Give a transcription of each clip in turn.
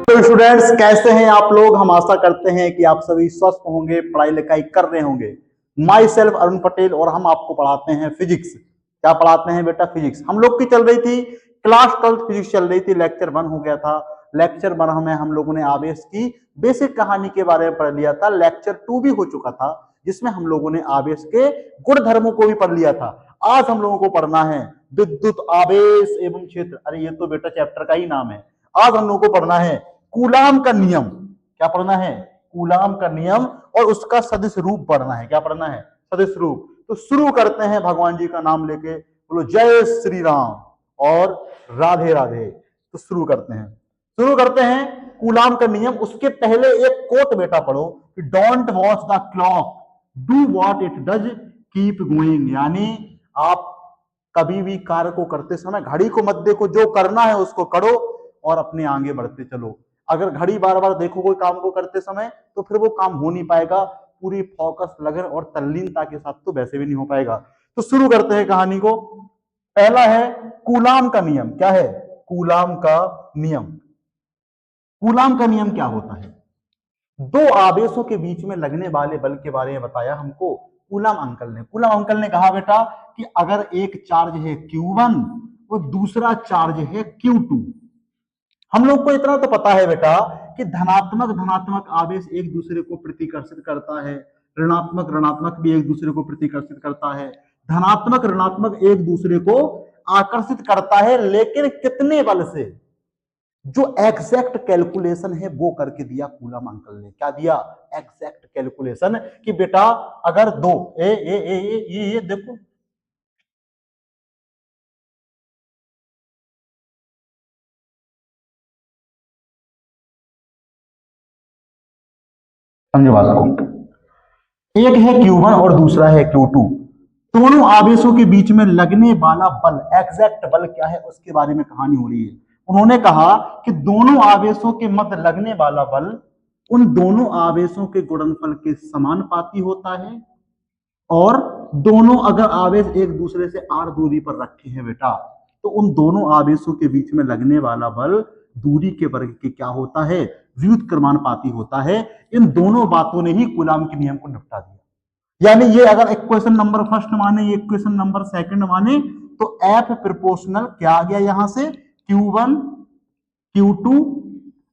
तो स्टूडेंट्स कैसे हैं आप लोग। हम आशा करते हैं कि आप सभी स्वस्थ होंगे, पढ़ाई लिखाई कर रहे होंगे। माई सेल्फ अरुण पटेल और हम आपको पढ़ाते हैं फिजिक्स। क्या पढ़ाते हैं बेटा? फिजिक्स। हम लोग की चल रही थी क्लास 12 फिजिक्स चल रही थी, लेक्चर 1 हो गया था। लेक्चर 1 में हम लोगों ने आवेश की बेसिक कहानी के बारे में पढ़ लिया था। लेक्चर 2 भी हो चुका था जिसमें हम लोगों ने आवेश के गुण धर्मों को भी पढ़ लिया था। आज हम लोगों को पढ़ना है विद्युत आवेश एवं क्षेत्र। अरे ये तो बेटा चैप्टर का ही नाम है। आज हम लोगों को पढ़ना है कूलाम का नियम। क्या पढ़ना है? कूलाम का नियम और उसका सदिश रूप पढ़ना है। क्या पढ़ना है? सदिश रूप। तो शुरू करते हैं भगवान जी का नाम लेके। बोलो जय श्री राम और राधे राधे। तो शुरू करते हैं कूलाम का नियम। उसके पहले एक कोट बेटा पढ़ो कि don't watch the clock, do what it does, keep going. यानी आप कभी भी कार्य को करते समय घड़ी को मत देखो, जो करना है उसको करो और अपने आगे बढ़ते चलो। अगर घड़ी बार बार देखो कोई काम को करते समय तो फिर वो काम हो नहीं पाएगा। पूरी फोकस, लगन और तल्लीनता के साथ तो वैसे भी नहीं हो पाएगा। तो शुरू करते हैं कहानी को। पहला है कूलाम का नियम। क्या है? कूलाम का नियम। कूलाम का नियम क्या होता है? दो आवेशों के बीच में लगने वाले बल के बारे में बताया हमको कूलाम अंकल ने। कूलाम अंकल ने कहा बेटा कि अगर एक चार्ज है Q1 और दूसरा चार्ज है Q2। हम लोग को इतना तो पता है बेटा कि धनात्मक धनात्मक आवेश एक दूसरे को प्रतिकर्षित करता है, ऋणात्मक ऋणात्मक भी एक दूसरे को प्रतिकर्षित करता है, धनात्मक ऋणात्मक एक दूसरे को आकर्षित करता है। लेकिन कितने बल से? जो एग्जैक्ट कैलकुलेशन है वो करके दिया कूलाम अंकल ने। क्या दिया? एग्जैक्ट कैलकुलेशन कि बेटा अगर दो ये देखो, समझो बात को। एक है Q1 और दूसरा है Q2। दोनों आवेशों के बीच में लगने वाला बल, एग्जैक्ट बल क्या है उसके बारे में कहानी हो रही है। उन्होंने कहा कि दोनों आवेशों के मध्य लगने वाला बल उन दोनों आवेशों के गुणनफल के समानुपाती होता है। और दोनों अगर आवेश एक दूसरे से r दूरी पर रखे हैं बेटा, तो उन दोनों आवेशों के बीच में लगने वाला बल दूरी के वर्ग के क्या होता है? व्युत्क्रमानुपाती होता है। इन दोनों बातों ने ही कूलाम के नियम को निपटा दिया। यानी ये अगर इक्वेशन नंबर फर्स्ट माने, ये इक्वेशन नंबर सेकंड माने, तो F प्रोपोर्शनल क्या आ गया यहां से? Q1 Q2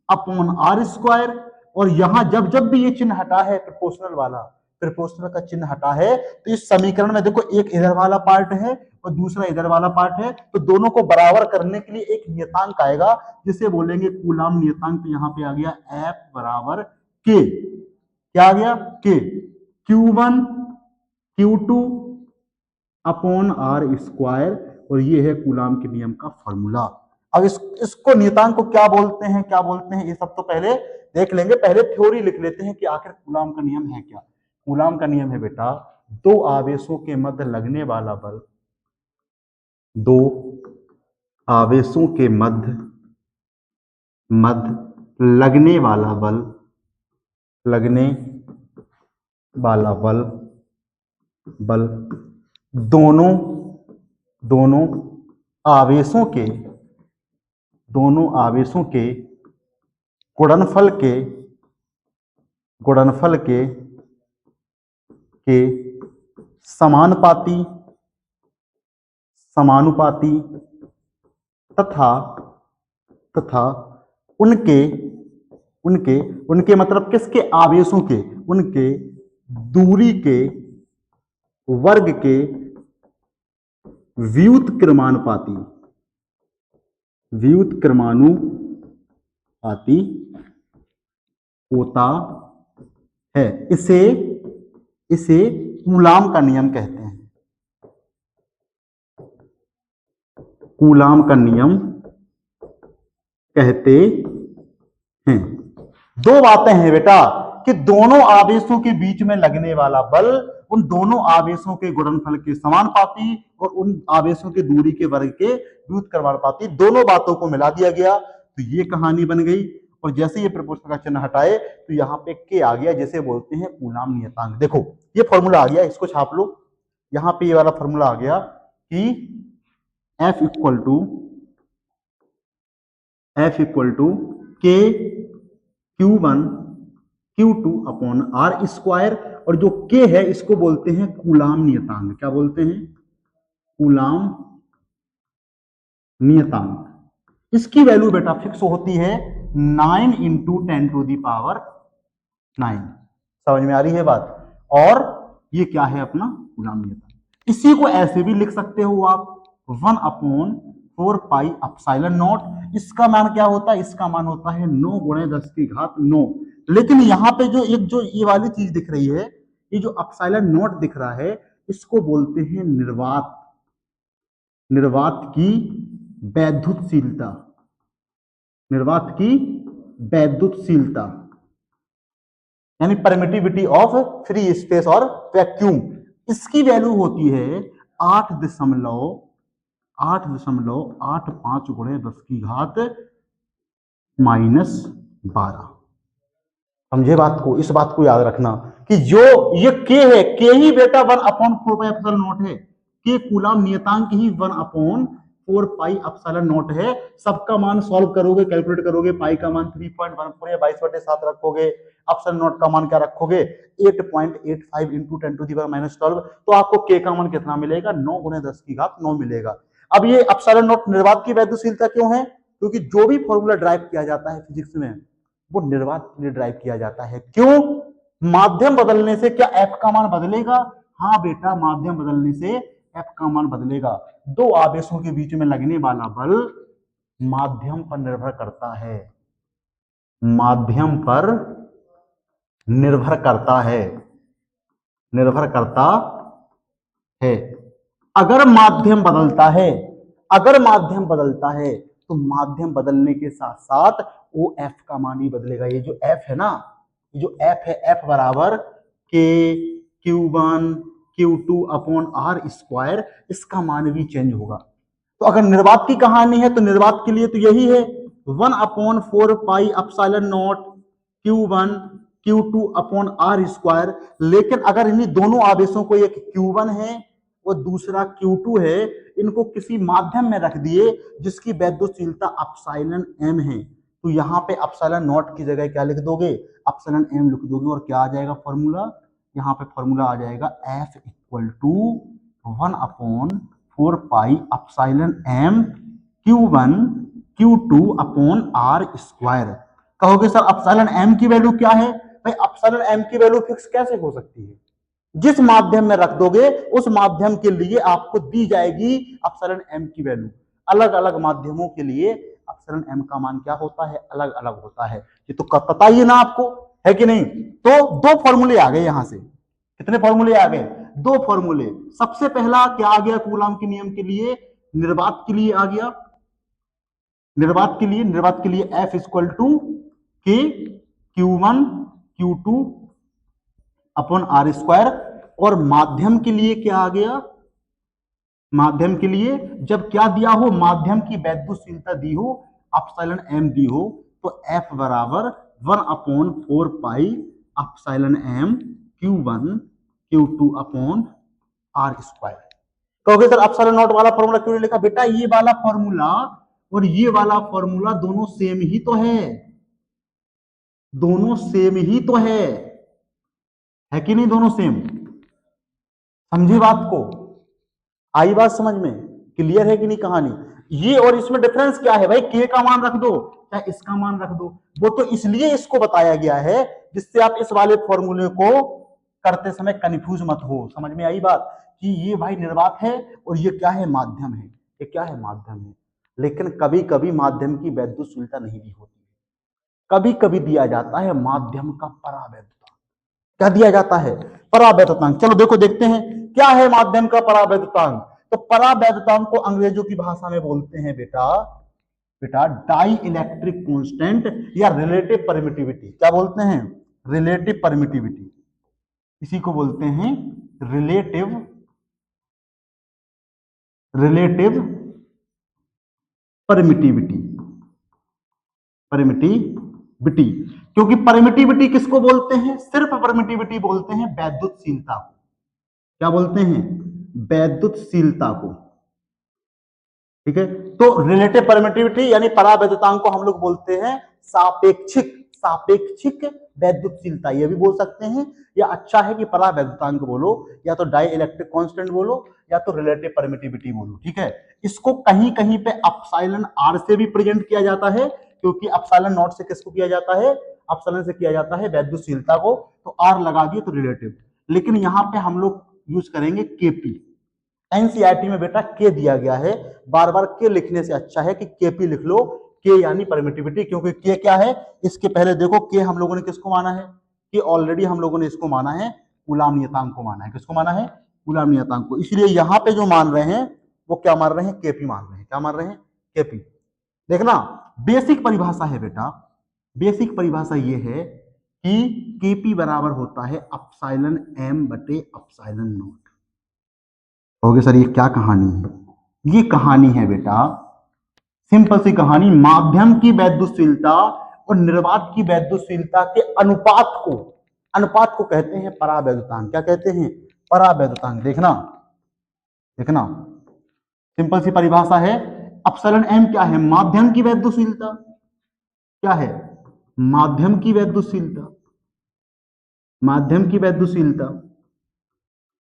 upon R square. और यहां जब जब भी ये चिन्ह हटा है प्रोपोर्शनल वाला, प्रोपोर्शनल का चिन्ह हटा है, तो इस समीकरण में देखो एक इधर वाला पार्ट है और दूसरा इधर वाला पार्ट है। तो दोनों को बराबर करने के लिए एक नियतांक आएगा जिसे बोलेंगे कूलाम नियतांक। तो यहां पे आ गया F बराबर K। क्या आ गया? K। Q1 Q2 upon R square. और ये है कूलाम के नियम का फॉर्मूला। अब इसको नियतांक को क्या बोलते हैं, क्या बोलते हैं, ये सब तो पहले देख लेंगे। पहले थ्योरी लिख लेते हैं कि आखिर कूलाम का नियम है क्या। कूलाम का नियम है बेटा दो आवेशों के मध्य लगने वाला बल, दो आवेशों के मध्य लगने वाला बल, लगने वाला बल दोनों आवेशों के गुणनफल के समानुपाती तथा उनके मतलब किसके? आवेशों के, उनके दूरी के वर्ग के व्युत्क्रमानुपाती होता है। इसे कूलाम का नियम कहते हैं। कूलाम का नियम कहते हैं। दो बातें हैं बेटा कि दोनों आवेशों के बीच में लगने वाला बल उन दोनों आवेशों के गुणनफल के समानुपाती और उन आवेशों की दूरी के वर्ग के व्युत्क्रमानुपाती। दोनों बातों को मिला दिया गया तो ये कहानी बन गई। और जैसे ये प्रपोजल का चिन्ह हटाए तो यहाँ पे के आ गया, जैसे बोलते हैं कूलाम नियतांक। देखो ये फॉर्मूला आ गया, इसको छाप लो। यहाँ पे ये वाला फॉर्मूला आ गया कि F इक्वल टू के Q1 Q2 upon R square, और जो के है इसको बोलते हैं कूलाम नियतांक। क्या बोलते हैं? कूलाम नियतांक। इसकी वैल्यू बेटा फिक्स होती है 9 इंटू 10⁻9। समझ में आ रही है बात? और ये क्या है अपना कूलाम नियतांक। इसी को ऐसे भी लिख सकते हो आप 1/4 पाई एप्सिलॉन नॉट। इसका मान क्या होता है? इसका मान होता है 9 गुणे 10⁻9। लेकिन यहाँ पे जो ये वाली चीज दिख रही है, ये जो एप्सिलॉन नॉट दिख रहा है, इसको बोलते हैं निर्वात। निर्वात की वैद्युतशीलता। निर्वात की वैद्युतशीलता यानी परमिटिविटी ऑफ फ्री स्पेस और वैक्यूम। इसकी वैल्यू होती है 8.85 गुणे 10⁻−12। समझे बात को? इस बात को याद रखना कि जो ये के है, के ही बेटा 1/4 पाई एप्सिलॉन नॉट है। के कूलाम नियतांक ही 1/4 पाई एप्सिलॉन नॉट है। सबका मान सॉल्व करोगे, कैलकुलेट करोगे, पाई का मान 3.14 या 22/7 रखोगे, एप्सिलॉन नॉट का मान क्या रखोगे? 8.85 इंटू 10⁻−12। तो आपको के का मान कितना मिलेगा? 9 गुणे 10⁻9 मिलेगा। अब ये एप्सिलॉन नॉट निर्वात की वैद्युतशीलता क्यों है? क्योंकि जो भी फॉर्मूला ड्राइव किया जाता है फिजिक्स में, वो निर्वात के लिए ड्राइव किया जाता है। क्यों? माध्यम बदलने से क्या एफ का मान बदलेगा? हाँ बेटा, माध्यम बदलने से एफ का मान बदलेगा। दो आवेशों के बीच में लगने वाला बल माध्यम पर निर्भर करता है। माध्यम पर निर्भर करता है। निर्भर करता है। अगर माध्यम बदलता है, अगर माध्यम बदलता है, तो माध्यम बदलने के साथ साथ वो एफ का मान ही बदलेगा। ये जो एफ है ना, ये जो एफ है, एफ बराबर के Q1 Q2 upon R square, इसका मान भी चेंज होगा। तो अगर निर्वात की कहानी है तो निर्वात के लिए तो यही है 1/4 pi epsilon naught Q1 Q2 upon R square. लेकिन अगर इन्हीं दोनों आवेशों को, एक Q1 है और दूसरा Q2 है, इनको किसी माध्यम में रख दिए जिसकी वैद्युतशीलता एप्सिलॉन m है, तो यहाँ पे एप्सिलॉन नॉट की जगह क्या लिख दोगे? एप्सिलॉन m लिख दोगे। और क्या आ जाएगा फॉर्मूला? यहाँ पे फॉर्मूला आ जाएगा F equal to 1/4 pi epsilon m Q1 Q2 upon R square. कहोगे सर एप्सिलॉन m की वैल्यू क्या है? भाई एप्सिलॉन m की वैल्यू फिक्स कैसे हो सकती है? जिस माध्यम में रख दोगे उस माध्यम के लिए आपको दी जाएगी एप्सिलॉन m की वैल्यू। अलग अलग माध्यमों के लिए एप्सिलॉन m का मान क्या होता है? अलग अलग होता है। ये तो पता ही है ना आपको, है कि नहीं? तो दो फॉर्मूले आ गए यहां से। कितने फॉर्मूले आ गए? दो फॉर्मूले। सबसे पहला क्या आ गया कूलाम के नियम के लिए? निर्वात के लिए आ गया। निर्वात के लिए F इक्वल टू के Q1 Q2 upon R square. और माध्यम के लिए क्या आ गया? माध्यम के लिए जब क्या दिया हो? माध्यम की वैद्युतशीलता दी हो, एप्सिलॉन m दी हो, तो F बराबर 1/4 pi epsilon m Q1 Q2 upon R square. कहोगे सर एप्सिलॉन नॉट वाला फॉर्मूला क्यों नहीं लिखा? बेटा ये वाला फॉर्मूला और ये वाला फॉर्मूला दोनों सेम ही तो है। दोनों सेम ही तो है कि नहीं? दोनों सेम। समझी बात को? आई बात समझ में? क्लियर है कि नहीं कहानी? ये और इसमें डिफरेंस क्या है भाई? के का मान रख दो या इसका मान रख दो। वो तो इसलिए इसको बताया गया है जिससे आप इस वाले फॉर्मूले को करते समय कंफ्यूज मत हो। समझ में आई बात? कि ये भाई निर्वात है और ये क्या है? माध्यम है। ये क्या है? माध्यम है। लेकिन कभी कभी माध्यम की वैद्युतशीलता नहीं दी होती। कभी कभी दिया जाता है माध्यम का परावैद्युतांक। क्या दिया जाता है? परावैद्युतांक। चलो देखो, देखते हैं क्या है माध्यम का परावैद्युतांक। तो परावैद्युतांक को अंग्रेजों की भाषा में बोलते हैं बेटा डाई इलेक्ट्रिक कांस्टेंट या रिलेटिव परमिटिविटी। क्या बोलते हैं? Relative permittivity. इसी को बोलते हैं रिलेटिव परमिटिविटी। परमिटिविटी, क्योंकि परमिटिविटी किसको बोलते हैं? सिर्फ परमिटिविटी बोलते हैं वैद्युतशीलता को। क्या बोलते हैं? वैद्युतशीलता को। ठीक है। तो रिलेटिव परमिटिविटी यानी परावैद्युतांक को हम लोग बोलते हैं सापेक्षिक सापेक्षिक वैद्युतशीलता, ये भी बोल सकते हैं। या अच्छा है कि परावैद्युतांक बोलो, या तो डाई इलेक्ट्रिक कांस्टेंट बोलो, या तो रिलेटिव परमिटिविटी बोलो। ठीक है। इसको कहीं कहीं पे एप्सिलॉन आर से भी प्रेजेंट किया जाता है, क्योंकि एप्सिलॉन नॉट से किसको किया जाता है, एप्सिलॉन से किया जाता है वैद्युतशीलता को, तो आर लगा दिए तो रिलेटिव। लेकिन यहाँ पे हम लोग यूज करेंगे केपी। एनसीईआरटी में बेटा के दिया गया है, बार बार के लिखने से अच्छा है कि केपी लिख लो, के यानी परमिटिविटी, क्योंकि के क्या है, इसके पहले देखो के हम लोगों ने किसको माना है, कि ऑलरेडी हम लोगों ने इसको माना है, कूलाम नियतांक को माना है। किसको माना है, कूलाम नियतांक को। इसलिए यहाँ पे जो मान रहे हैं वो क्या मान रहे हैं, केपी मान रहे हैं। क्या मान रहे हैं, केपी। देखना बेसिक परिभाषा है बेटा, बेसिक परिभाषा ये है कि केपी बराबर होता है एप्सिलॉन एम बटे एप्सिलॉन नॉट। कहोगे सर ये क्या कहानी है, ये कहानी है बेटा सिंपल सी कहानी, माध्यम की वैद्युतशीलता और निर्वात की वैद्युतशीलता के अनुपात को कहते हैं परावैद्युतांक। क्या कहते हैं, परावैद्युतांक। देखना देखना सिंपल सी परिभाषा है, एप्सिलॉन एम क्या है, माध्यम की वैद्युतशीलता। क्या है, माध्यम की वैद्युतशीलता, माध्यम की वैद्युतशीलता,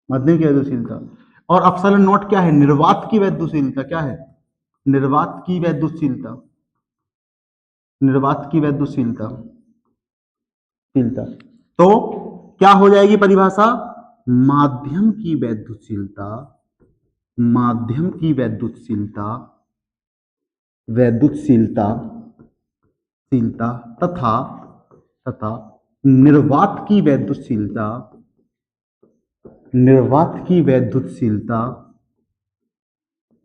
माध्यम की वैद्युतशीलता। और एप्सिलॉन नॉट क्या है, निर्वात की वैद्युतशीलता। क्या है, निर्वात की वैद्युतशीलता, निर्वात की वैद्युतशीलता शीलता। तो क्या हो जाएगी परिभाषा, माध्यम की वैद्युतशीलता, माध्यम की वैद्युतशीलता, वैद्युतशीलता शीलता तथा तथा निर्वात की वैद्युतशीलता, निर्वात की वैद्युतशीलता,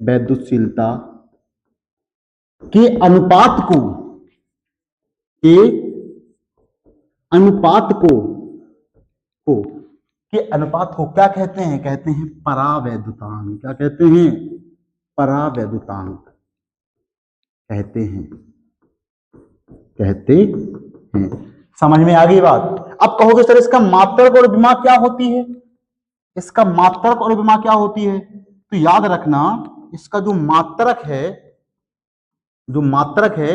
वैद्युतशीलता के अनुपात को, के अनुपात को के अनुपात को क्या कहते हैं, कहते हैं परावैद्युतांक। क्या कहते हैं, परावैद्युतांक कहते हैं, कहते हैं। समझ में आ गई बात। अब कहोगे सर इसका मात्रक और विमा क्या होती है, इसका मात्रक और विमा क्या होती है, तो याद रखना इसका जो मात्रक है, जो मात्रक है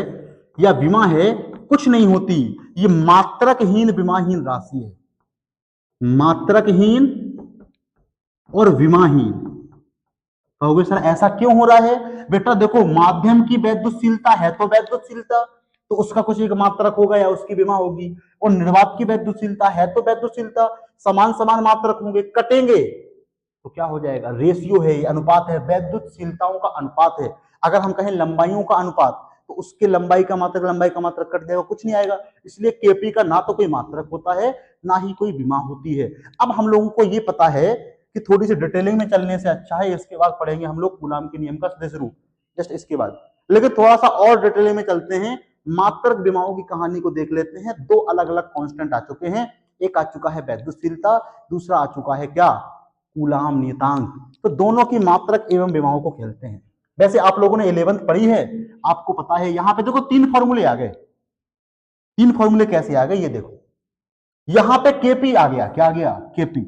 या विमा है, कुछ नहीं होती, ये मात्रकहीन विमाहीन राशि है, मात्रकहीन और विमाहीन। कहोगे सर ऐसा क्यों हो रहा है, बेटा देखो माध्यम की वैद्युतशीलता है तो वैद्युतशीलता, तो उसका कुछ एक मात्रक होगा या उसकी विमा होगी, और निर्वात की वैद्युतशीलता है तो वैद्युतशीलता, समान समान मात्रक होंगे, कटेंगे तो क्या हो जाएगा, रेशियो है, ये अनुपात है, वैद्युतशीलताओं का अनुपात है। अगर हम कहें लंबाइयों का अनुपात, तो उसके लंबाई का मात्रक लंबाई का मात्रक कट जाएगा, कुछ नहीं आएगा। इसलिए केपी का ना तो कोई मात्रक होता है ना ही कोई विमा होती है। अब हम लोगों को ये पता है कि थोड़ी सी डिटेलिंग में चलने से अच्छा है इसके बाद पढ़ेंगे हम लोग कूलाम के नियम का सदस्य रूप, जस्ट इसके बाद। लेकिन थोड़ा सा और डिटेलिंग में चलते हैं, मात्रक विमाओं की कहानी को देख लेते हैं। दो अलग अलग कांस्टेंट आ चुके हैं, एक आ चुका है वैद्युतशीलता, दूसरा आ चुका है क्या, कूलाम नियतांक। तो दोनों की मात्रक एवं विमाओं को खेलते हैं। वैसे आप लोगों ने 11th पढ़ी है, आपको पता है। यहां पे देखो तीन फॉर्मूले आ गए, तीन फॉर्मूले कैसे आ गए ये देखो, यहां पे केपी आ गया, क्या आ गया, केपी।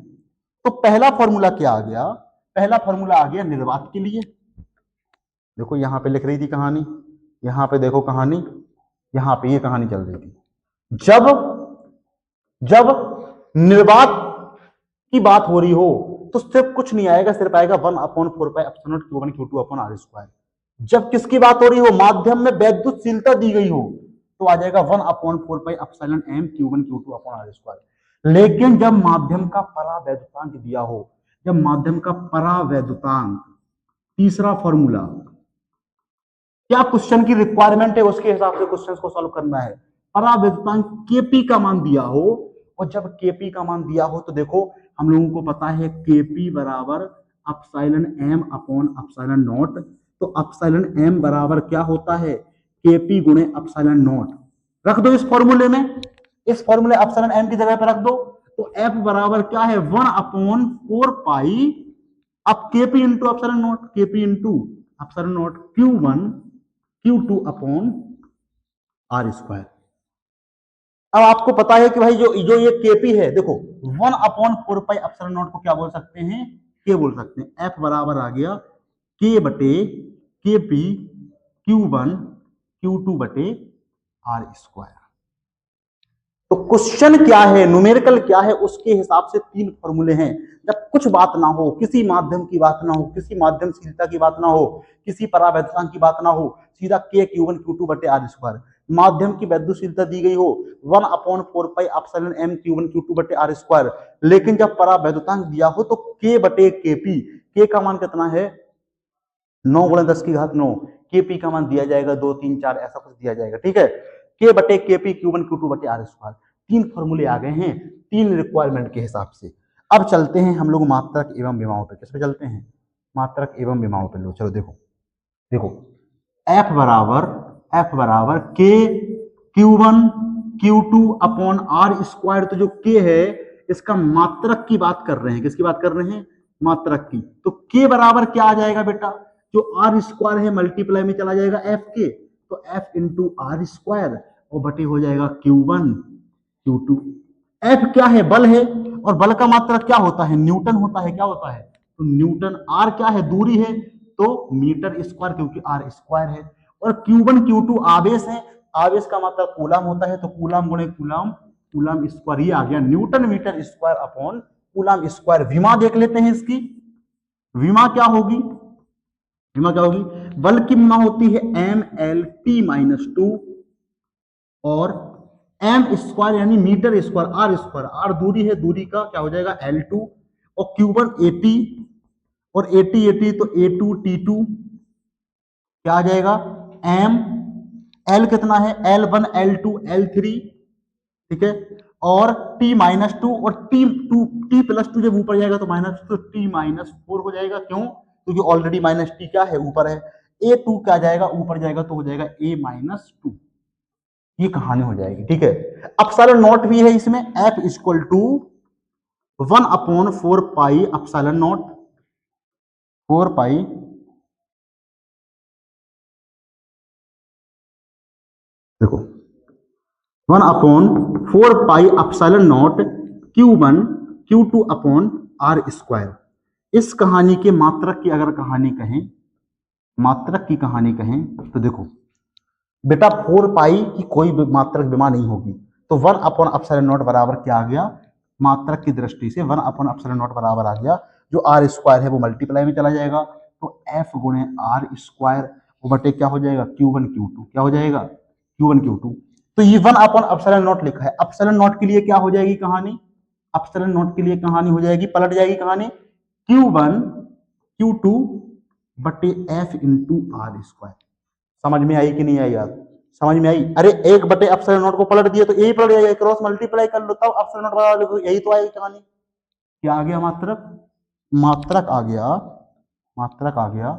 तो पहला फॉर्मूला क्या आ गया, पहला फॉर्मूला आ गया निर्वात के लिए। देखो यहां पे लिख रही थी कहानी, यहां पे देखो कहानी, यहां पे ये कहानी चल रही थी। जब जब निर्वात की बात हो रही हो तो सिर्फ कुछ नहीं आएगा, सिर्फ आएगा 1/4πε/Q1 Q2/R²। जब किसकी बात हो रही हो, माध्यम में वैद्युतशीलता दी गई हो, तो आ जाएगा 1/4πε/M Q1 Q2/R²। लेकिन जब माध्यम का परावैद्युतांक दिया हो, जब माध्यम का परावैद्युतांक, तीसरा फॉर्मूला, क्या क्वेश्चन की रिक्वायरमेंट है उसके हिसाब से क्वेश्चन को सॉल्व करना है। परावैद्युतांक केपी का मान दिया हो, और जब केपी का मान दिया हो तो देखो हम लोगों को पता है केपी बराबर epsilon M upon epsilon naught. तो एप्सिलॉन एम बराबर क्या होता है, केपी गुणे एप्सिलॉन नॉट। रख दो इस फॉर्मूले में, इस फॉर्मूले एप्सिलॉन एम की जगह पर रख दो, तो एफ बराबर क्या है, 1/4 पाई, अब KP into epsilon not, KP into epsilon naught Q1 Q2/R²। अब आपको पता है कि भाई जो ये केपी है, देखो 1/4 पाई एप्सिलॉन नॉट को क्या बोल सकते हैं, के बोल सकते हैं। एफ बराबर आ गया के बटे के पी Q1 Q2 बटे आर स्क्वायर। तो क्वेश्चन क्या है, न्यूमेरिकल क्या है, उसके हिसाब से तीन फॉर्मूले हैं। जब कुछ बात ना हो, किसी माध्यम की बात ना हो, किसी माध्यमशीलता की बात ना हो, किसी परावैद्युतांक की बात ना हो, सीधा के Q1 Q2 बटे आर स्क्वायर। माध्यम की वैद्युशीलता दी गई हो 1/4 पाई Q1 Q2 बटे आर स्क्वायर। लेकिन जब परावैद्युतांक दिया हो तो के बटे के पी, के का मान कितना है 9 गुणा 10 की घात 9, के पी का मान दिया जाएगा 2 3 4 ऐसा कुछ दिया जाएगा। ठीक है, के बटे के पी Q1 Q2 बटे आर स्क्वायर। तीन फॉर्मूले आ गए हैं तीन रिक्वायरमेंट के हिसाब से। अब चलते हैं हम लोग मात्रक एवं विमाओं पे। किस पे चलते हैं? मात्रक एवं विमाओं पे। लो चलो देखो देखो, एफ बराबर के Q1 Q2 upon R square. तो जो के है इसका मात्रक की बात कर रहे हैं। किसकी बात कर रहे हैं? मात्रक की। तो के बराबर क्या आ जाएगा बेटा? जो आर स्क्वायर है मल्टीप्लाई में चला जाएगा एफ के, तो एफ इंटू आर स्क्वायर और बटे हो जाएगा Q1 Q2। एफ क्या है? बल है, और बल का मात्रक क्या होता है? न्यूटन होता है। क्या होता है? तो न्यूटन। आर क्या है? दूरी है, तो मीटर स्क्वायर, क्योंकि आर स्क्वायर है। और Q1 Q2 आवेश है, आवेश का मात्रक कूलाम होता है, तो कूलाम गुणे कूलाम, कूलाम स्क्वायर। ये आ गया newton metre square upon coulomb square. विमा देख लेते हैं इसकी। विमा क्या होगी? विमा क्या होगी? बल की विमा होती है MLT-2 और एम स्क्वायर यानी metre square R square. R दूरी है, दूरी का क्या हो जाएगा L2, और Q1 80 और 80 तो A2T2 क्या आ जाएगा M। L कितना है? L1 L2 L3। ठीक है, और T-2 और T+2 जब ऊपर जाएगा तो माइनस, तो T-4 हो जाएगा। क्यों? क्योंकि ऑलरेडी माइनस टी क्या है? ऊपर है। A2 क्या जाएगा? ऊपर जाएगा तो हो जाएगा A-2। ये कहानी हो जाएगी। ठीक है, अपसाइलन नॉट भी है इसमें। F equal to 1/4 pi epsilon naught, 4 pi देखो 1/4 pi epsilon naught Q1 Q2 upon R square. इस कहानी के मात्रक की अगर कहानी कहें, मात्रक की कहानी कहें तो देखो बेटा 4 पाई की कोई मात्रक विमा नहीं होगी, तो 1/एप्सिलॉन नॉट बराबर क्या आ गया? मात्रक की दृष्टि से 1/एप्सिलॉन नॉट बराबर आ गया, जो आर स्क्वायर है वो मल्टीप्लाई में चला जाएगा, तो एफ गुणे आर स्क्वायर वो बटे क्या हो जाएगा? Q1 Q2। क्या हो जाएगा? Q1 Q2। तो ये 1/एप्सिलॉन नॉट लिखा है। एप्सिलॉन नॉट के लिए क्या हो जाएगी कहानी? एप्सिलॉन नॉट के लिए कहानी हो जाएगी, पलट जाएगी कहानी, Q1 Q2 बटे एफ इंटू आर स्क्वायर। समझ में आई कि नहीं आई यार? समझ में आई? अरे 1/एप्सिलॉन नॉट को पलट दिया तो यही पलट जाएगा, क्रॉस मल्टीप्लाई कर लो तब एप्सिलॉन नॉट बराबर लिखो, यही तो आएगी कहानी। क्या आ गया? मात्रक। मात्रक आ गया, मात्रक आ गया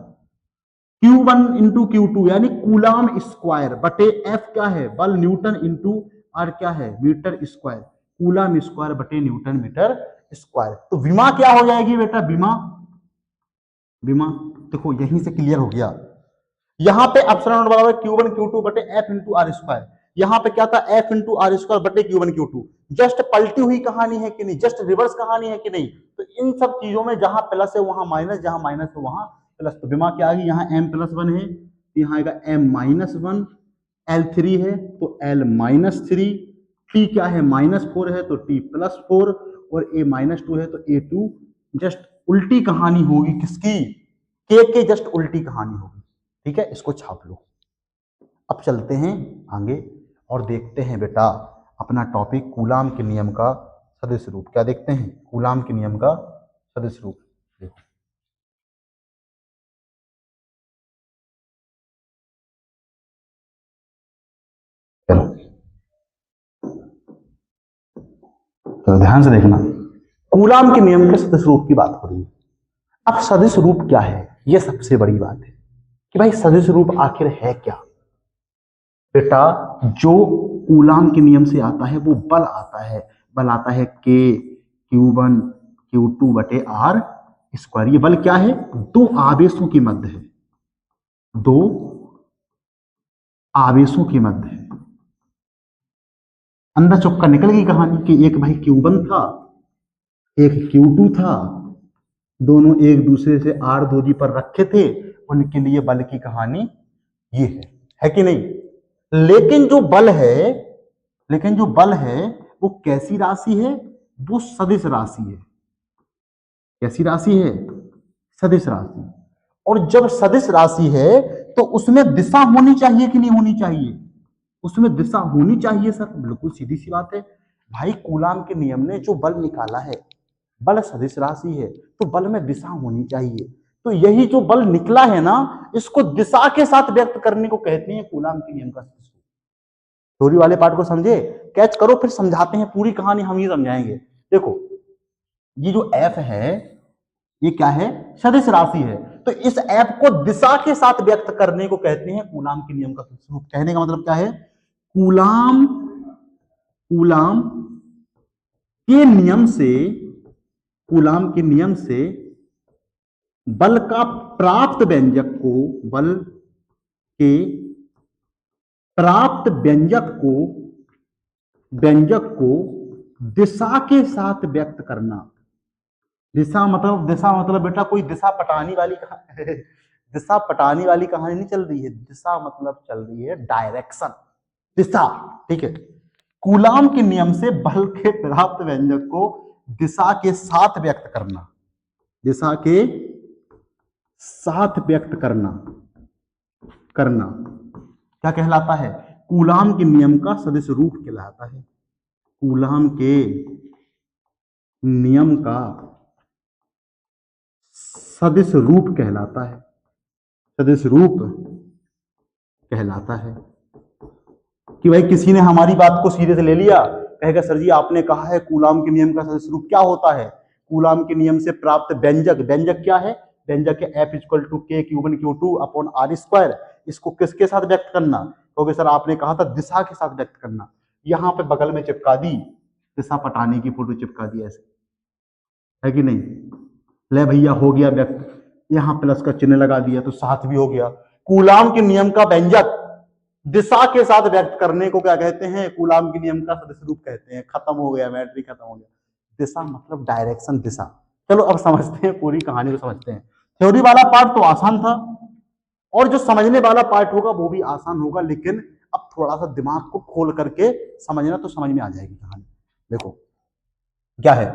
Q1 इंटू Q2 यानी कूलाम स्क्वायर बटे एफ क्या है? बल न्यूटन इंटू आर क्या है? Metre square. कूलाम स्क्वायर बटे न्यूटन मीटर स्क्वायर। तो विमा क्या हो जाएगी बेटा? विमा, विमा देखो यहीं से क्लियर हो गया। यहां पे एप्सिलॉन नॉट बराबर Q1 Q2 बटे एफ इंटू आर स्क्वायर। यहां पे क्या था? एफ इंटू आर स्क्वायर बटे Q1 Q2। जस्ट पलटी हुई कहानी है कि नहीं? जस्ट रिवर्स कहानी है कि नहीं? तो इन सब चीजों में जहां प्लस है वहां माइनस, जहां माइनस है वहां प्लस। तो विमा क्या आ गई? यहाँ M+1 है, यहाँ आएगा M-1। L3 है तो L-3। T क्या है? -4 है तो T+4, और A-2 है तो A2। जस्ट उल्टी कहानी होगी किसकी? के जस्ट उल्टी कहानी होगी। ठीक है, इसको छाप लो। अब चलते हैं आगे और देखते हैं बेटा अपना टॉपिक कूलाम के नियम का सदिश रूप। क्या देखते हैं? कूलाम के नियम का सदिश रूप। देखो चलो चलो ध्यान से देखना, कूलाम के नियम के सदिश रूप की बात हो रही है। अब सदिश रूप क्या है, यह सबसे बड़ी बात है कि भाई सदिश रूप आखिर है क्या। बेटा जो कूलाम के नियम से आता है वो बल आता है। बल आता है के Q1 Q2 बटे आर स्क्वायर। ये बल क्या है? दो आवेशों के मध्य है, दो आवेशों के मध्य है। अंदर चुपका निकल गई कहानी कि एक भाई Q1 था, एक Q2 था, दोनों एक दूसरे से आर दूरी पर रखे थे, उनके लिए बल की कहानी ये है कि नहीं। लेकिन जो बल है वो कैसी राशि है, वो सदिश राशि है। कैसी राशि है, सदिश राशि। और जब सदिश राशि है तो उसमें दिशा होनी चाहिए कि नहीं होनी चाहिए, उसमें दिशा होनी चाहिए सर, बिल्कुल सीधी सी बात है भाई। कूलाम के नियम ने जो बल निकाला है, बल सदिश राशि है तो बल में दिशा होनी चाहिए। तो यही जो बल निकला है ना, इसको दिशा के साथ व्यक्त करने को कहते हैं कूलाम के नियम का सदिश रूप। थ्योरी वाले पार्ट को समझे, कैच करो, फिर समझाते हैं, पूरी कहानी हम ही समझाएंगे। देखो ये जो एफ है ये क्या है, सदिश राशि है। तो इस एफ को दिशा के साथ व्यक्त करने को कहते हैं कूलाम के नियम का सदिश रूप। कहने का मतलब क्या है, कूलाम के नियम से, कूलाम के नियम से बल का प्राप्त व्यंजक को, बल के प्राप्त व्यंजक को दिशा के साथ व्यक्त करना। दिशा मतलब बेटा कोई दिशा पटानी वाली दिशा पटानी वाली कहानी नहीं चल रही है। दिशा मतलब चल रही है डायरेक्शन, दिशा, ठीक है। कूलाम के नियम से बल के प्राप्त व्यंजक को दिशा के साथ व्यक्त करना, दिशा के साथ व्यक्त करना क्या कहलाता है, कूलाम के नियम का सदिश रूप कहलाता है। कूलाम के नियम का सदिश रूप कहलाता है, सदिश रूप कहलाता है। कि भाई किसी ने हमारी बात को सीधे से ले लिया, कहेगा सर जी आपने कहा है कूलाम के नियम का सदिश रूप क्या होता है, कूलाम के नियम से प्राप्त व्यंजक क्या है, व्यंजक है F इक्वल टू के Q1 Q2 upon R square. इसको किसके साथ व्यक्त करना, क्योंकि सर आपने कहा था दिशा के साथ व्यक्त करना। यहां पे बगल में चिपका दी, दिशा पटाने की फोटो चिपका दी, ऐसे है कि नहीं। ले भैया हो गया व्यक्त, यहां प्लस का चिन्ह लगा दिया तो साथ भी हो गया। कूलाम के नियम का व्यंजक दिशा के साथ व्यक्त करने को क्या कहते हैं, कूलाम के नियम का सदिश रूप कहते हैं। खत्म हो गया, मैट्री खत्म हो गया। दिशा मतलब डायरेक्शन, दिशा। चलो अब समझते हैं, पूरी कहानी को समझते हैं। थ्योरी वाला पार्ट तो आसान था, और जो समझने वाला पार्ट होगा वो भी आसान होगा, लेकिन अब थोड़ा सा दिमाग को खोल करके समझना तो समझ में आ जाएगी कहानी। देखो क्या है,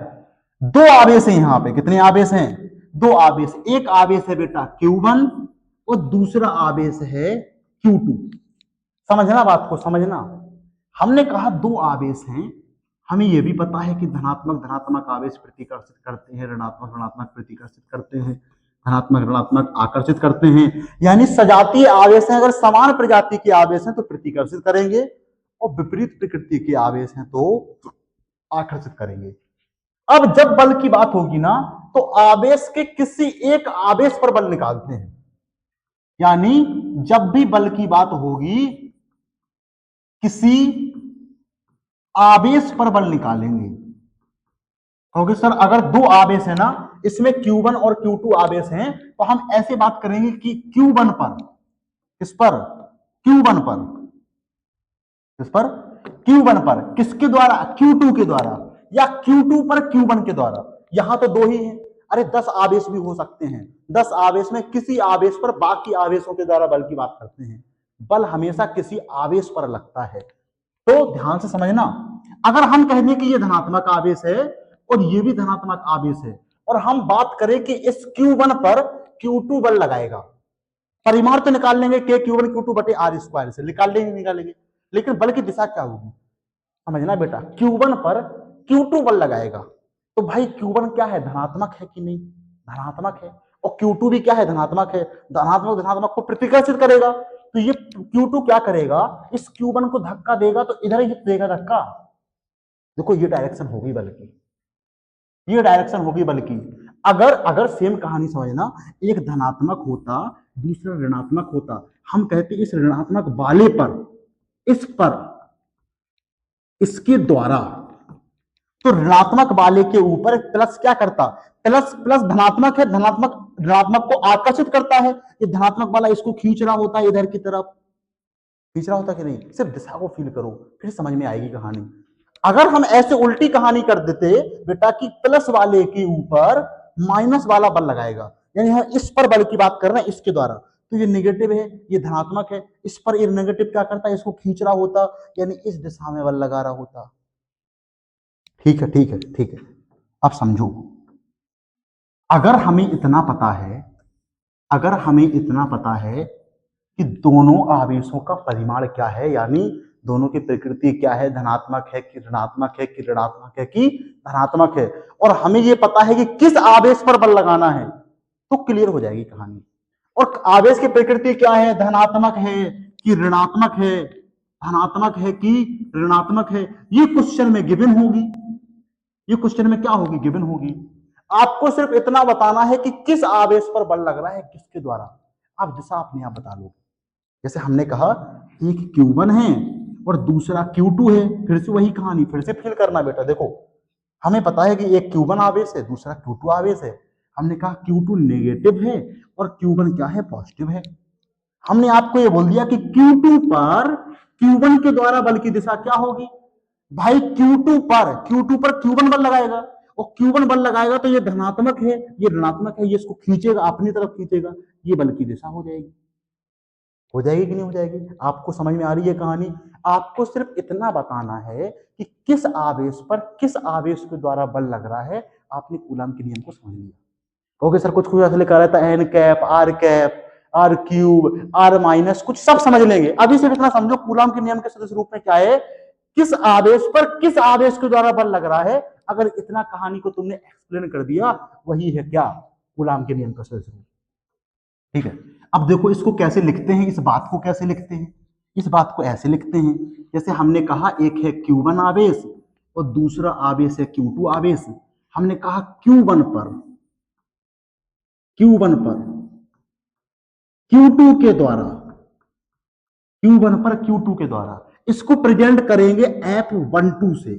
दो आवेश हैं यहां पे। कितने आवेश हैं, दो आवेश। एक आवेश है बेटा Q1 और दूसरा आवेश है Q2। समझना बात को, समझना। हमने कहा दो आवेश हैं, हमें यह भी पता है कि धनात्मक आवेश प्रतिकर्षित करते हैं, ऋणात्मक प्रतिकर्षित करते हैं, धनात्मक आकर्षित करते हैं। यानी सजातीय आवेश हैं, अगर समान प्रजाति के आवेश हैं तो प्रतिकर्षित करेंगे, और विपरीत प्रकृति के आवेश हैं तो आकर्षित करेंगे। अब जब बल की बात होगी ना, तो आवेश के किसी एक आवेश पर बल निकालते हैं। यानी जब भी बल की बात होगी, किसी आवेश पर बल निकालेंगे। क्योंकि सर अगर दो आवेश है ना, इसमें Q1 और Q2 आवेश हैं, तो हम ऐसे बात करेंगे कि Q1 पर, किस पर, Q1 पर, किस पर, Q1 पर, किसके द्वारा, Q2 के द्वारा, या Q2 पर Q1 के द्वारा। यहां तो दो ही हैं, अरे 10 आवेश भी हो सकते हैं। 10 आवेश में किसी आवेश पर बाकी आवेशों के द्वारा बल की बात करते हैं। बल हमेशा किसी आवेश पर लगता है। तो ध्यान से समझना, अगर हम कह दें कि ये धनात्मक आवेश है और ये भी धनात्मक आवेश है, और हम बात करें कि इस Q1 पर Q2 बल लगाएगा, परिमाण तो निकाल लेंगे के Q1 Q2 बटे R स्क्वायर से, निकालेंगे, लेकिन बल की दिशा क्या होगी, समझना बेटा। Q1 पर Q2 बल लगाएगा, तो भाई Q1 क्या है, धनात्मक है कि नहीं, धनात्मक है, और Q2 भी क्या है, धनात्मक है। धनात्मक को प्रतिकर्षित करेगा, तो ये Q2 क्या करेगा, इस Q1 को धक्का देगा, तो इधर ही देगा धक्का। देखो ये डायरेक्शन होगी बल की, ये डायरेक्शन होगी बल की। अगर सेम कहानी समझना, एक धनात्मक होता दूसरा ऋणात्मक होता, हम कहते इस ऋणात्मक वाले पर, इस पर, इसके द्वारा, तो ऋणात्मक वाले के ऊपर प्लस क्या करता, प्लस प्लस धनात्मक है, धनात्मक ऋणात्मक को आकर्षित करता है। ये धनात्मक वाला इसको खींच रहा होता है इधर की तरफ, खींच रहा होता कि नहीं, सिर्फ दिशा को फील करो फिर समझ में आएगी कहानी। अगर हम ऐसे उल्टी कहानी कर देते बेटा कि प्लस वाले के ऊपर माइनस वाला बल लगाएगा, यानी हम इस पर बल की बात कर रहे हैं, इसके द्वारा, तो ये नेगेटिव है, ये धनात्मक है, इस पर ये नेगेटिव क्या करता है, इसको खींच रहा होता, यानी इस दिशा में बल लगा रहा होता। ठीक है, ठीक है, ठीक है। अब समझो, अगर हमें इतना पता है, अगर हमें इतना पता है कि दोनों आवेशों का परिमाण क्या है, यानी दोनों की प्रकृति क्या है, धनात्मक है कि ऋणात्मक है कि ऋणात्मक है कि धनात्मक है, और हमें यह पता है कि किस आवेश पर बल लगाना है, तो क्लियर हो जाएगी कहानी। और आवेश की प्रकृति क्या है, धनात्मक है कि ऋणात्मक है, धनात्मक है कि ऋणात्मक है, ये क्वेश्चन में गिवन होगी, ये क्वेश्चन में क्या होगी, गिवन होगी। आपको सिर्फ इतना बताना है कि किस आवेश पर बल लग रहा है, किसके द्वारा, आप दिशा अपने आप बता लो। जैसे हमने कहा एक Q1 है और दूसरा Q2 है, फिर से वही कहानी, फिर से फील करना बेटा। देखो हमें पता है कि एक Q1 आवेश है, दूसरा Q2 आवेश है। हमने कहा Q2 नेगेटिव है और Q1 क्या है, पॉजिटिव है। हमने आपको ये बोल दिया कि Q2 पर Q1 के द्वारा बल की दिशा क्या होगी, भाई Q2 पर Q1 बल लगाएगा, और Q1 बल लगाएगा तो ये धनात्मक है, ये ऋणात्मक है, ये इसको खींचेगा, अपनी तरफ खींचेगा, ये बल की दिशा हो जाएगी। हो जाएगी कि नहीं हो जाएगी, आपको समझ में आ रही है कहानी। आपको सिर्फ इतना बताना है कि किस आवेश पर किस आवेश के द्वारा बल लग रहा है, आपने कूलाम के नियम को समझ लिया। ओके सर, कुछ कुछ ऐसे लिखा रहता है cap, R cube, R minus, कुछ सब समझ लेंगे। अभी सिर्फ इतना समझो कूलाम के नियम के सदस्य रूप में क्या है, किस आवेश पर किस आवेश के द्वारा बल लग रहा है। अगर इतना कहानी को तुमने एक्सप्लेन कर दिया, वही है क्या, कूलाम के नियम का सदस्य रूप। ठीक है, अब देखो इसको कैसे लिखते हैं, इस बात को कैसे लिखते हैं, इस बात को ऐसे लिखते हैं, जैसे हमने कहा एक है Q1 आवेश और दूसरा आवेश है Q2 आवेश। हमने कहा Q1 पर Q2 के द्वारा, Q1 पर Q2 के द्वारा इसको प्रेजेंट करेंगे F12 से।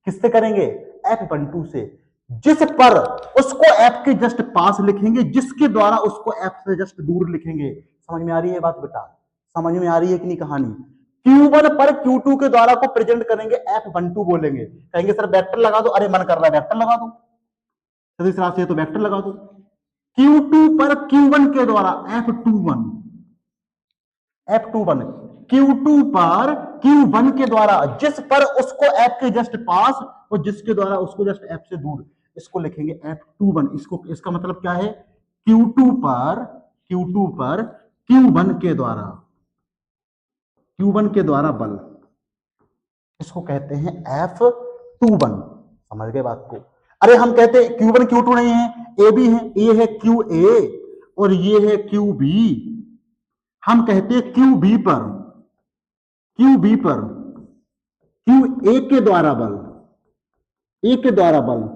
किससे करेंगे, F12 से, जिस पर उसको F के जस्ट पास लिखेंगे, जिसके द्वारा उसको F से जस्ट दूर लिखेंगे। समझ में आ रही है बात बेटा, समझ में आ रही है कि नहीं कहानी। Q1 पर Q2 के द्वारा को प्रेजेंट करेंगे, F12 बोलेंगे, कहेंगे सर वेक्टर लगा दो, अरे मन कर रहा है वेक्टर लगा दो, सदिश राशि है तो वेक्टर लगा दो। Q2 पर Q1 के द्वारा F21, Q2 पर Q1 के द्वारा जिस पर उसको F के जस्ट पास और जिसके द्वारा उसको जस्ट F से दूर, इसको लिखेंगे F21। इसको, इसका मतलब क्या है, Q2 पर Q1 के द्वारा बल, इसको कहते हैं F21। समझ गए बात को। अरे हम कहते हैं Q1 Q2 नहीं है, ए बी है, ये है QA और ये है QB। हम कहते हैं QB पर QA के द्वारा बल, ए के द्वारा बल।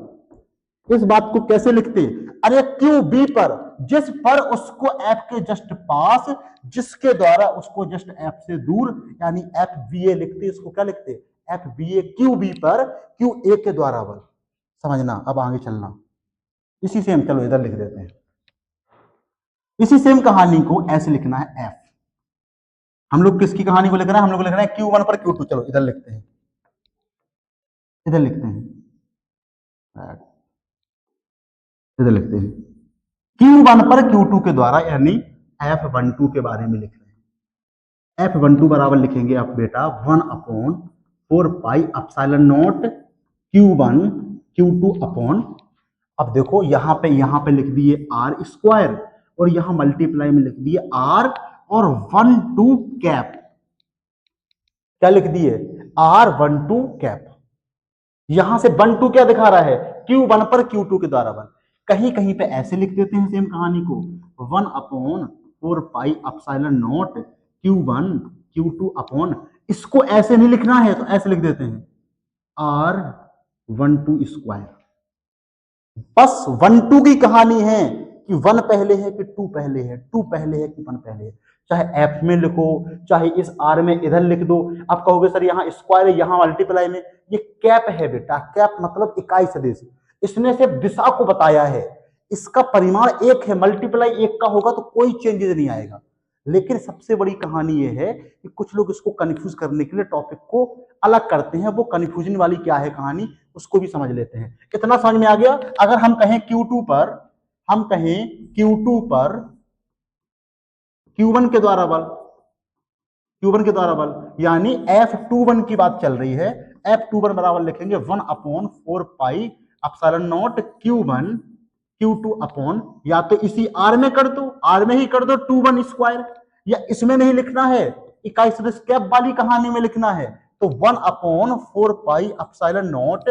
इस बात को कैसे लिखते हैं, अरे QB पर जिस पर उसको F के जस्ट पास, जिसके द्वारा उसको जस्ट F से दूर, यानी FBA लिखते हैं। इसको क्या लिखते हैं, FBA। QB पर QA के द्वारा बल। समझना, अब आगे चलना, इसी सेम, चलो इधर लिख देते हैं, इसी सेम कहानी को ऐसे लिखना है F। हम लोग किसकी कहानी को लिख रहे हैं, हम लोग लिख रहे हैं Q1 पर Q2। चलो इधर लिखते हैं, इधर लिखते हैं, इधर लिखते हैं Q1 पर Q2 के द्वारा, यानी F12 के बारे में लिख रहे हैं। F12 बराबर लिखेंगे आप बेटा 1/4 pi epsilon naught Q1 Q2 upon, अब देखो यहां पे लिख दिए आर स्क्वायर और यहां मल्टीप्लाई में लिख दिए आर और 1/2 कैप। क्या लिख दिए, R12 कैप। यहां से 1/2 क्या दिखा रहा है, Q1 पर Q2 के द्वारा बल। कहीं कहीं पे ऐसे लिख देते हैं सेम कहानी को, 1/4 pi epsilon naught Q1 Q2 upon, इसको ऐसे नहीं लिखना है तो ऐसे लिख देते हैं R12 स्क्वायर। बस 1/2 की कहानी है कि 1 पहले है कि 2 पहले है, 2 पहले है कि 1 पहले है। चाहे F में लिखो, चाहे इस R में इधर लिख दो। आप कहोगे सर यहाँ स्क्वायर है, यहाँ मल्टीप्लाई में, ये कैप है बेटा। कैप मतलब इकाई सदिश, इसने सिर्फ दिशा को बताया है, इसका परिमाण 1 है, मल्टीप्लाई 1 का होगा तो कोई चेंजेस नहीं आएगा। लेकिन सबसे बड़ी कहानी ये है कि कुछ लोग इसको कंफ्यूज करने के लिए टॉपिक को अलग करते हैं। वो कंफ्यूजन वाली क्या है कहानी, उसको भी समझ लेते हैं। कितना समझ में आ गया। अगर हम कहें Q2 पर हम कहें Q2 पर Q1 के द्वारा बल, Q1 के द्वारा बल, यानी F21 की बात चल रही है। F21 बराबर लिखेंगे 1/4 pi epsilon naught Q1 Q2 upon, या तो इसी R में कर दो, R में ही कर दो 21 स्क्वायर, या इसमें नहीं लिखना है, इकाई सदिश कैप वाली कहानी में लिखना है, तो 1/4 pi epsilon naught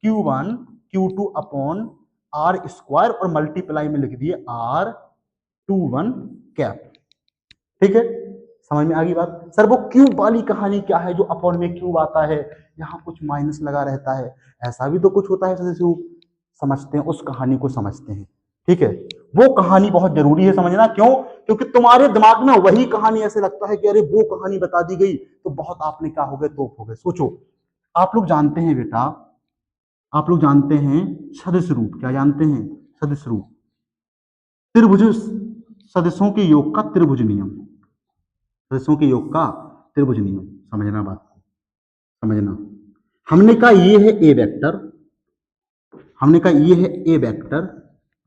Q1 Q2 upon R square और मल्टीप्लाई में लिख दिए R21 कैप। ठीक है, समझ में आ गई बात। सर वो क्यूब वाली कहानी क्या है जो अपॉन में क्यूब आता है, यहाँ कुछ माइनस लगा रहता है, ऐसा भी तो कुछ होता है सदिश रूप, समझते हैं उस कहानी को, समझते हैं। ठीक है, वो कहानी बहुत जरूरी है समझना। क्यों? क्योंकि तुम्हारे दिमाग में वही कहानी ऐसे लगता है कि अरे वो कहानी बता दी गई तो बहुत आपने क्या हो गए, तोप हो गए। सोचो, आप लोग जानते हैं बेटा, आप लोग जानते हैं सदिश रूप, क्या जानते हैं? सदिश रूप, त्रिभुज सदिशों के योग का त्रिभुज नियम, सदिशों के योग का त्रिभुज नियम, समझना बात को, समझना। हमने कहा ये है ए वेक्टर, हमने कहा ये है ए वेक्टर,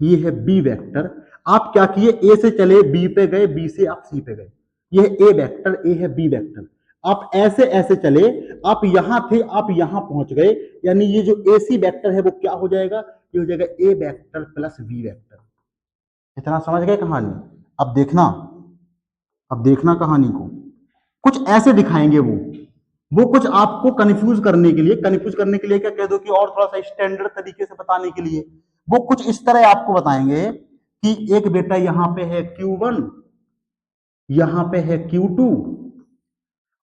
ये है बी वेक्टर। आप क्या किए, ए से चले बी पे गए, बी से आप सी पे गए, ये है ए वेक्टर, ए है बी वेक्टर। आप ऐसे ऐसे चले, आप यहां थे, आप यहां पहुंच गए, यानी ये जो ए सी वेक्टर है वो क्या हो जाएगा, ये हो जाएगा ए वेक्टर प्लस बी वेक्टर। इतना समझ गए कहानी? अब देखना, अब देखना कहानी को, कुछ ऐसे दिखाएंगे वो कुछ आपको कंफ्यूज करने के लिए, कंफ्यूज करने के लिए क्या कह दो कि और थोड़ा सा स्टैंडर्ड तरीके से बताने के लिए, वो कुछ इस तरह आपको बताएंगे कि एक बेटा यहां पे है Q1, यहां पे है Q2,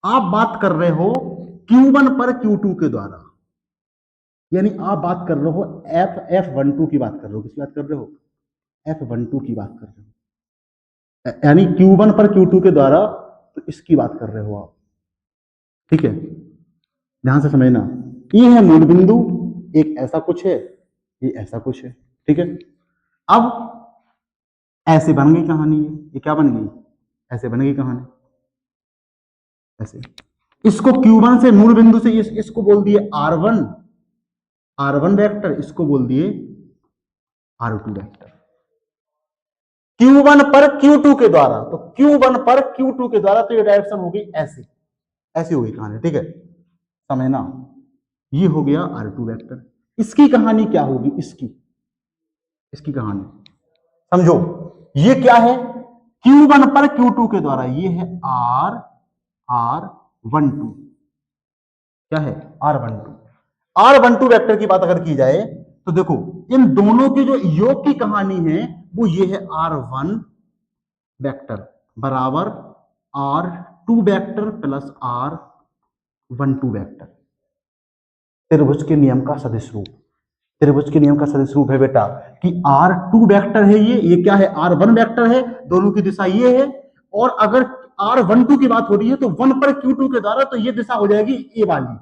आप बात कर रहे हो Q1 पर Q2 के द्वारा, यानी आप बात कर रहे हो F12 की बात कर रहे हो, किसकी बात कर रहे हो? F12 की बात कर रहे हो, यानी Q1 पर Q2 के द्वारा, तो इसकी बात कर रहे हो आप। ठीक है, ध्यान से समझना, ये है मूल बिंदु, एक ऐसा कुछ है, ये ऐसा कुछ है। ठीक है, अब ऐसे बन गई कहानी, ये क्या बन गई, ऐसे बन गई कहानी, ऐसे। इसको Q1 से मूल बिंदु से इसको बोल दिए R1, R1 वेक्टर, इसको बोल दिए R2 वेक्टर। Q1 पर Q2 के द्वारा, तो Q1 पर Q2 के द्वारा, तो ये डायरेक्शन होगी ऐसे, ऐसी होगी कहानी। ठीक है, समझना, ये हो गया R2 वेक्टर। इसकी कहानी क्या होगी, इसकी कहानी समझो, ये क्या है, Q1 पर Q2 के द्वारा, ये है R12, क्या है R12 वेक्टर की बात अगर की जाए तो देखो, इन दोनों के जो योग की कहानी है वो ये है R1 वेक्टर बराबर R2 vector plus R12 vector. त्रिभुज के नियम का सदिश रूप, त्रिभुज के नियम का सदिश रूप है बेटा कि R2 वेक्टर है, ये क्या है, R1 वेक्टर है, दोनों की दिशा ये है, और अगर R12 की बात हो रही है तो 1 पर Q2 के द्वारा, तो ये दिशा हो जाएगी ए वाली,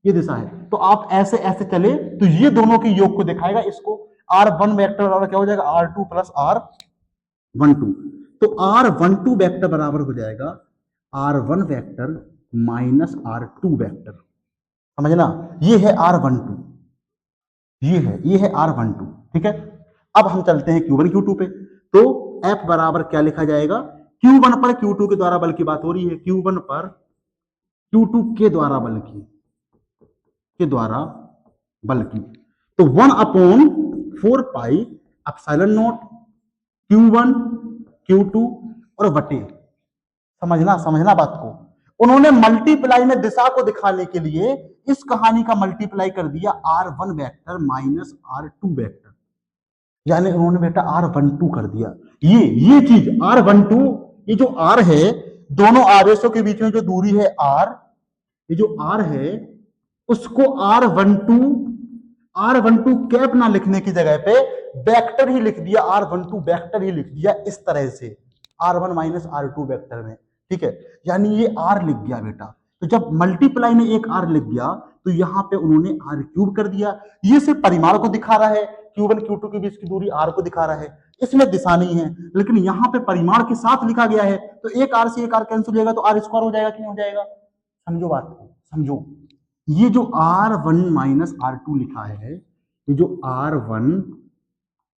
ये दिशा है। तो आप ऐसे ऐसे चले तो ये दोनों के योग को दिखाएगा, इसको R1 वेक्टर बराबर क्या हो जाएगा, R2 प्लस R12, तो R12 वेक्टर बराबर हो जाएगा R1 vector minus R2 vector. समझना, ये है R12, ये है R12। ठीक है, अब हम चलते हैं Q1 Q2 पे, तो F बराबर क्या लिखा जाएगा, Q1 पर Q2 के द्वारा बल की बात हो रही है, Q1 पर Q2 के द्वारा बल की, के द्वारा बल की, तो 1/4 pi epsilon naught Q1 Q2 और बटे, समझना बात को, उन्होंने मल्टीप्लाई में दिशा को दिखाने के लिए इस कहानी का मल्टीप्लाई कर दिया R1 vector minus R2 vector, यानी उन्होंने बेटा R12 कर दिया। ये चीज R12, ये जो R है, दोनों आवेशों के बीच में जो दूरी है R, ये जो R है उसको R12 कैप ना लिखने की जगह पे वेक्टर ही लिख दिया, R12 वेक्टर ही लिख दिया, इस तरह से R1 माइनस R2 वेक्टर में। ठीक है, यानी ये R लिख गया बेटा, तो जब मल्टीप्लाई में एक R लिख गया तो यहां पे उन्होंने R³ कर दिया। ये सिर्फ परिमाण को दिखा रहा है, Q1 Q2 के बीच की दूरी R को दिखा रहा है, इसमें दिशा नहीं है, लेकिन यहां पे परिमाण के साथ लिखा गया है, तो एक R से एक R कैंसिल हो जाएगा, तो R स्क्वायर हो जाएगा कि नहीं हो जाएगा? समझो बात को, समझो, ये जो R1 माइनस R2 लिखा है, ये जो R1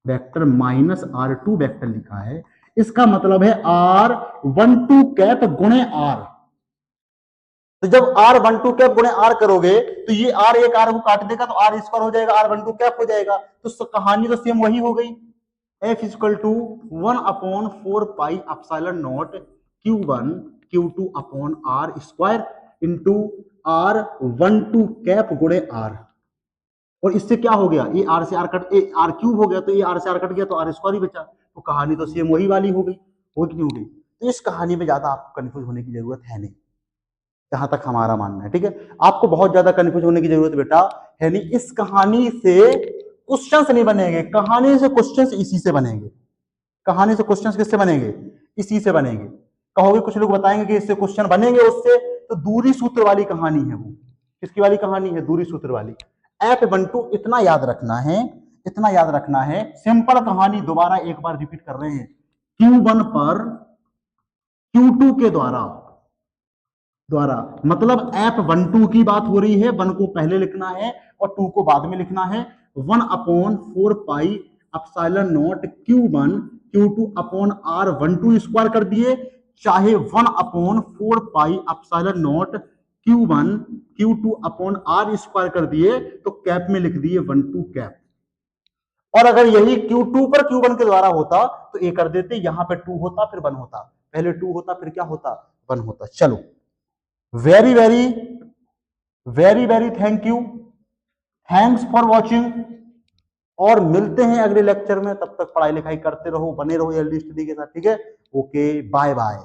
vector minus R2 vector लिखा है, इसका मतलब है R12 कैप गुणे R। तो जब R12 कैप गुणे R करोगे तो ये R एक R को काट देगा तो R स्क्वायर हो जाएगा, R12 कैप हो जाएगा। तो कहानी तो सेम वही हो गई। F equal to 1/4 pi epsilon naught Q1 Q2 upon R square into R12 cap गुणे R। और इससे क्या हो गया, ये R से R कट, R क्यूब हो गया, तो ये R से R कट गया तो R स्क्वायर ही बचा। तो कहानी तो सेम वही वाली हो गई, हो कि नहीं हो गई। तो इस कहानी में ज्यादा आपको कंफ्यूज होने की जरूरत है नहीं, जहां तक हमारा मानना है। ठीक है, आपको बहुत ज्यादा कंफ्यूज होने की जरूरत बेटा है नहीं। इस कहानी से क्वेश्चंस नहीं बनेंगे, कहानी से क्वेश्चंस इसी से बनेंगे। कहानी से क्वेश्चंस किससे बनेंगे, इसी से बनेंगे। कहोगे कुछ लोग बताएंगे कि इससे क्वेश्चन बनेंगे उससे, तो दूरी सूत्र वाली कहानी है वो। किसकी वाली कहानी है, दूरी सूत्र वाली। F12 इतना याद रखना है, इतना याद रखना है, सिंपल कहानी दोबारा एक बार रिपीट कर रहे हैं। Q1 पर Q2 के द्वारा मतलब F12 की बात हो रही है, 1 को पहले लिखना है और 2 को बाद में लिखना है। 1/4 pi epsilon naught Q1 Q2 upon R12 square कर दिए, चाहे 1/4 pi epsilon naught Q1 Q2 upon R square कर दिए, तो कैप में लिख दिए 12 कैप। और अगर यही Q2 पर Q1 के द्वारा होता तो ये कर देते, यहां पे 2 होता फिर 1 होता, पहले 2 होता फिर क्या होता, 1 होता। चलो, very very very very thank you, thanks for watching. और मिलते हैं अगले लेक्चर में, तब तक पढ़ाई लिखाई करते रहो, बने रहो एलडी स्टडी के साथ। ठीक है, ओके, बाय बाय।